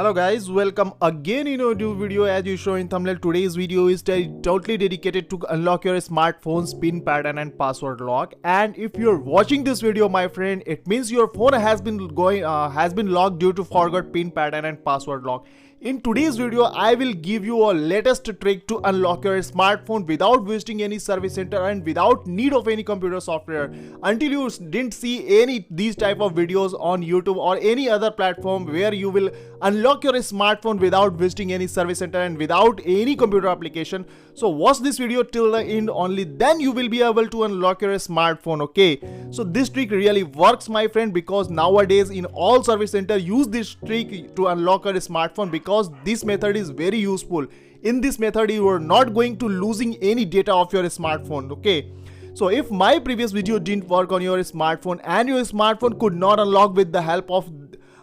Hello guys, welcome again in a new video. As you show in thumbnail, today's video is totally dedicated to unlock your smartphone's pin pattern and password lock. And if you're watching this video, my friend, it means your phone has been locked due to forgot pin pattern and password lock. In today's video, I will give you a latest trick to unlock your smartphone without visiting any service center and without need of any computer software. Until you didn't see these type of videos on YouTube or any other platform where you will unlock your smartphone without visiting any service center and without any computer application. So watch this video till the end, only then you will be able to unlock your smartphone. Okay, so this trick really works, my friend, because nowadays in all service center use this trick to unlock your smartphone, because this method is very useful. In this method you are not going to losing any data of your smartphone. Okay, so if my previous video didn't work on your smartphone and your smartphone could not unlock with the help of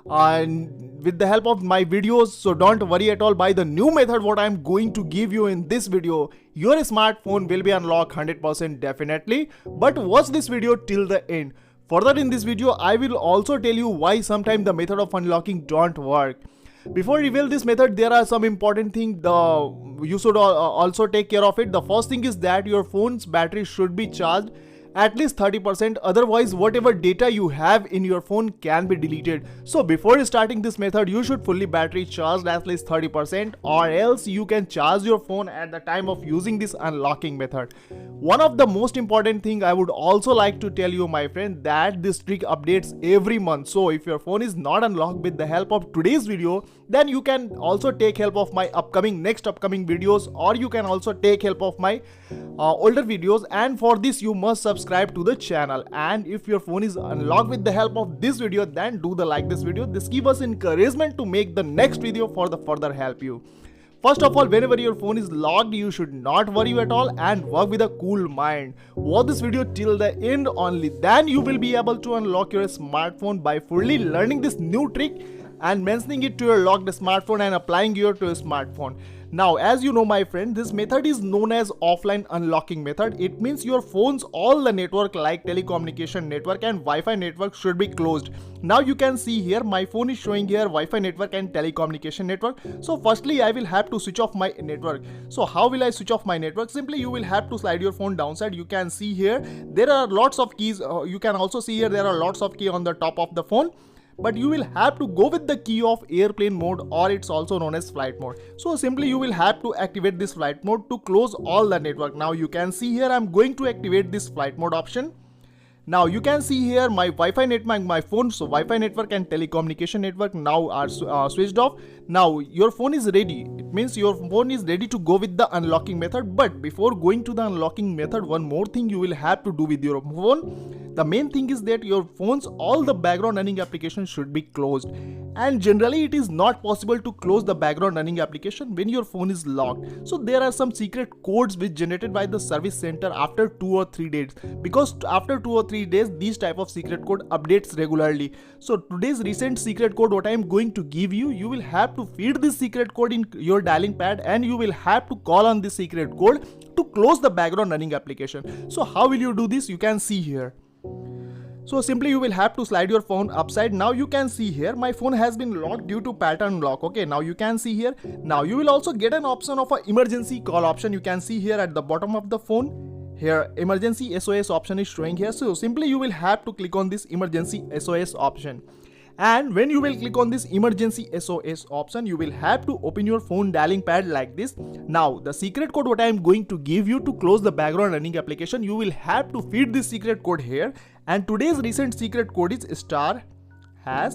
my videos, so don't worry at all. By the new method what I'm going to give you in this video, your smartphone will be unlocked 100% definitely. But watch this video till the end. Further in this video I will also tell you why sometimes the method of unlocking don't work. Before I reveal this method, there are some important things you should also take care of it. The first thing is that your phone's battery should be charged at least 30%, otherwise whatever data you have in your phone can be deleted. So before starting this method, you should fully battery charged at least 30%, or else you can charge your phone at the time of using this unlocking method. One of the most important thing I would also like to tell you, my friend, that this trick updates every month. So if your phone is not unlocked with the help of today's video, then you can also take help of my next upcoming videos, or you can also take help of my older videos. And for this you must subscribe to the channel. And if your phone is unlocked with the help of this video, then do the like this video. This give us encouragement to make the next video for the further help you. First of all, whenever your phone is locked, you should not worry at all and work with a cool mind. Watch this video till the end, only then you will be able to unlock your smartphone by fully learning this new trick and mentioning it to your locked smartphone and applying it to your smartphone. Now, as you know, my friend, this method is known as offline unlocking method. It means your phone's all the network like telecommunication network and Wi-Fi network should be closed. Now you can see here my phone is showing here Wi-Fi network and telecommunication network. So firstly I will have to switch off my network. So how will I switch off my network? Simply you will have to slide your phone downside. You can see here there are lots of keys. You can also see here there are lots of keys on the top of the phone. But you will have to go with the key of airplane mode, or it's also known as flight mode. So simply you will have to activate this flight mode to close all the network. Now you can see here I'm going to activate this flight mode option. Now you can see here my Wi-Fi network, my phone, so Wi-Fi network and telecommunication network now are switched off. Now your phone is ready. It means your phone is ready to go with the unlocking method. But before going to the unlocking method, one more thing you will have to do with your phone. The main thing is that your phone's all the background running applications should be closed. And generally it is not possible to close the background running application when your phone is locked. So there are some secret codes which generated by the service center after 2 or 3 days. Because after 2 or 3 days these type of secret code updates regularly. So today's recent secret code what I am going to give you, you will have to feed this secret code in your dialing pad and you will have to call on this secret code to close the background running application. So how will you do this? You can see here. So simply you will have to slide your phone upside. Now you can see here my phone has been locked due to pattern lock. Okay, now you can see here. Now you will also get an option of an emergency call option. You can see here at the bottom of the phone. Here emergency SOS option is showing here. So simply you will have to click on this emergency SOS option. And when you will click on this emergency SOS option, you will have to open your phone dialing pad like this. Now the secret code what I am going to give you to close the background running application, you will have to feed this secret code here. And today's recent secret code is star hash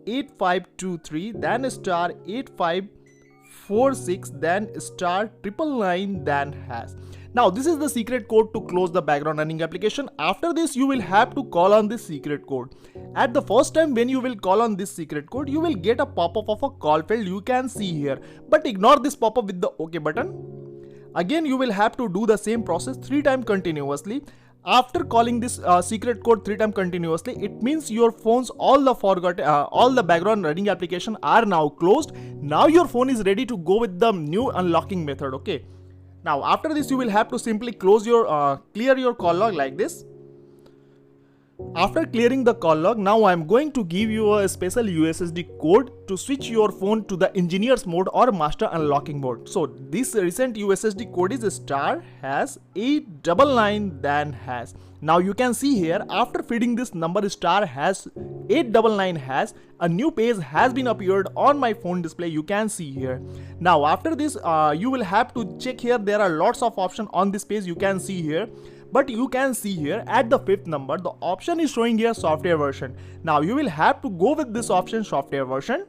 8523, then star 8546, then star 999, then hash. Now this is the secret code to close the background running application. After this you will have to call on this secret code. At the first time when you will call on this secret code, you will get a pop-up of a call failed. You can see here, but ignore this pop-up with the OK button. Again you will have to do the same process 3 times continuously. After calling this secret code 3 times continuously, it means your phone's all the background running application are now closed. Now your phone is ready to go with the new unlocking method. Okay. Now after this you will have to simply close your clear your call log like this. After clearing the call log, now I am going to give you a special USSD code to switch your phone to the engineer's mode or master unlocking mode. So this recent USSD code is star hash 899 then hash. Now you can see here, after feeding this number star hash 899 hash, a new page has been appeared on my phone display. You can see here. Now after this, you will have to check here. There are lots of options on this page. You can see here. But you can see here at the 5th number, the option is showing here software version. Now you will have to go with this option software version.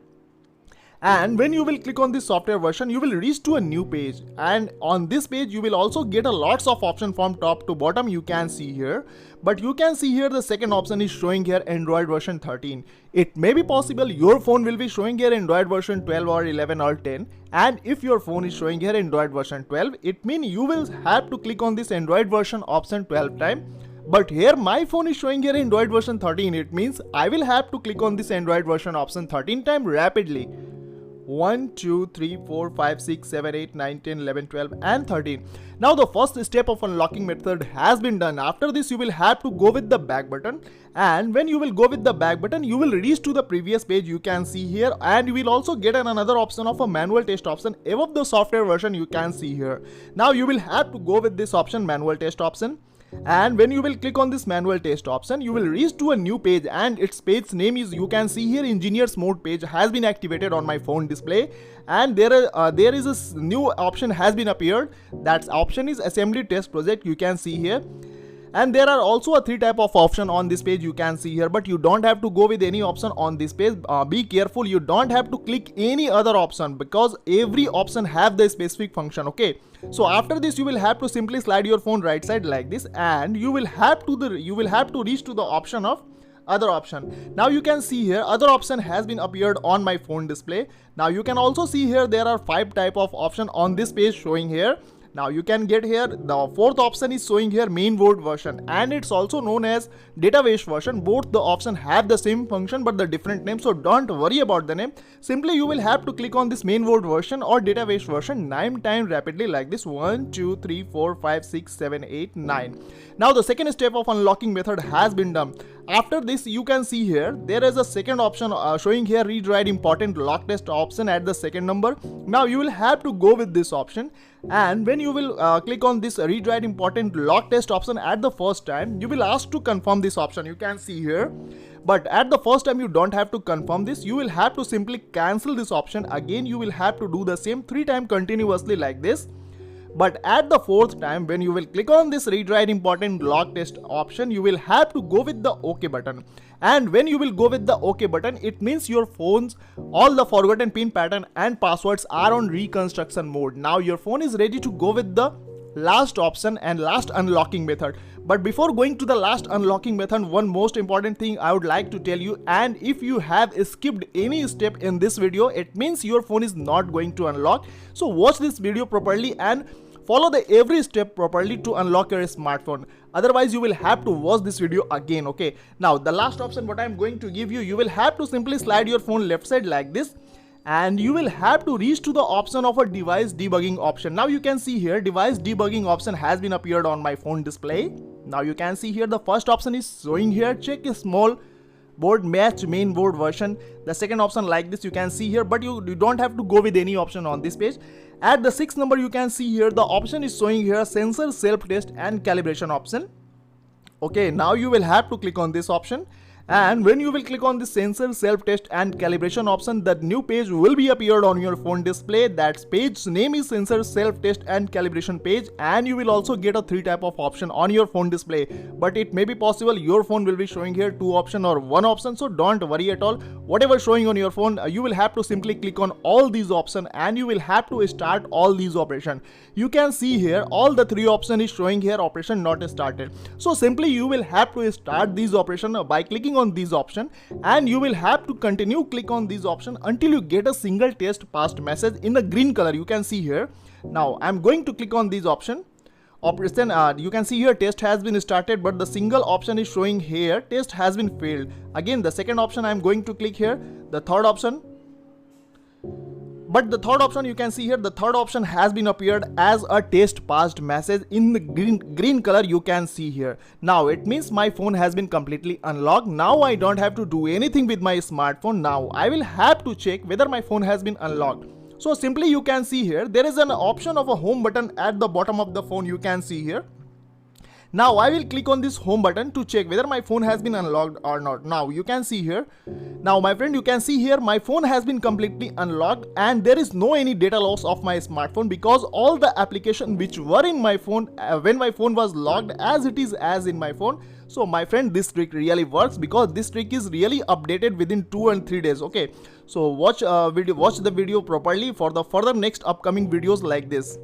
And when you will click on this software version, you will reach to a new page. And on this page, you will also get a lots of options from top to bottom. You can see here. But you can see here the second option is showing here Android version 13. It may be possible your phone will be showing here Android version 12 or 11 or 10. And if your phone is showing here Android version 12, it means you will have to click on this Android version option 12 times. But here my phone is showing here Android version 13. It means I will have to click on this Android version option 13 times rapidly. 1, 2, 3, 4, 5, 6, 7, 8, 9, 10, 11, 12 and 13. Now the first step of unlocking method has been done. After this you will have to go with the back button, and when you will go with the back button you will reach to the previous page. You can see here, and you will also get another option of a manual test option above the software version. You can see here. Now you will have to go with this option, manual test option. And when you will click on this manual test option, you will reach to a new page, and its page name is, you can see here, engineers mode page has been activated on my phone display. And there is a new option has been appeared. That option is assembly test project. You can see here. And there are also a 3 type of option on this page. You can see here, but you don't have to go with any option on this page. Be careful, you don't have to click any other option, because every option have the specific function. Okay, so after this you will have to simply slide your phone right side like this, and you will have to reach to the option of other option. Now you can see here other option has been appeared on my phone display. Now you can also see here there are 5 type of option on this page showing here. Now you can get here the 4th option is showing here mainboard version, and it's also known as database version. Both the option have the same function but the different name, so don't worry about the name. Simply you will have to click on this mainboard version or database version 9 times rapidly like this. 1, 2, 3, 4, 5, 6, 7, 8, 9. Now the second step of unlocking method has been done. After this you can see here there is a second option showing here read write important lock test option at the second number. Now you will have to go with this option, and when you will click on this read write important lock test option at the first time, you will ask to confirm this option. You can see here, but at the first time you don't have to confirm this. You will have to simply cancel this option. Again you will have to do the same 3 times continuously like this. But at the 4th time, when you will click on this read write important lock test option, you will have to go with the OK button. And when you will go with the OK button, it means your phone's all the forgotten pin pattern and passwords are on reconstruction mode. Now your phone is ready to go with the last option and last unlocking method. But before going to the last unlocking method, one most important thing I would like to tell you, and if you have skipped any step in this video, it means your phone is not going to unlock. So watch this video properly and follow the every step properly to unlock your smartphone. Otherwise you will have to watch this video again. Okay, now the last option what I am going to give you, you will have to simply slide your phone left side like this, and you will have to reach to the option of a device debugging option. Now you can see here device debugging option has been appeared on my phone display. Now you can see here the first option is showing here check a small board match mainboard version. The second option like this you can see here, but you don't have to go with any option on this page. At the 6th number you can see here the option is showing here sensor self test and calibration option. Okay, now you will have to click on this option, and when you will click on the sensor self test and calibration option, that new page will be appeared on your phone display. That page name is sensor self test and calibration page, and you will also get a 3 type of option on your phone display. But it may be possible your phone will be showing here 2 option or 1 option, so don't worry at all. Whatever showing on your phone, you will have to simply click on all these options and you will have to start all these operations. You can see here all the 3 option is showing here operation not started. So simply you will have to start these operation by clicking on these option, and you will have to continue click on these option until you get a single test passed message in the green color. You can see here. Now I'm going to click on these option. Operation you can see here test has been started, but the single option is showing here test has been failed. Again the second option I'm going to click here, the third option, But the third option, you can see here, the third option has been appeared as a test passed message in the green color you can see here. Now it means my phone has been completely unlocked. Now I don't have to do anything with my smartphone. Now I will have to check whether my phone has been unlocked. So simply you can see here, there is an option of a home button at the bottom of the phone, you can see here. Now I will click on this home button to check whether my phone has been unlocked or not. Now you can see here, now my friend, you can see here my phone has been completely unlocked and there is no any data loss of my smartphone, because all the applications which were in my phone when my phone was locked as it is as in my phone. So my friend, this trick really works, because this trick is really updated within 2 and 3 days. Okay, so watch the video properly for the further next upcoming videos like this.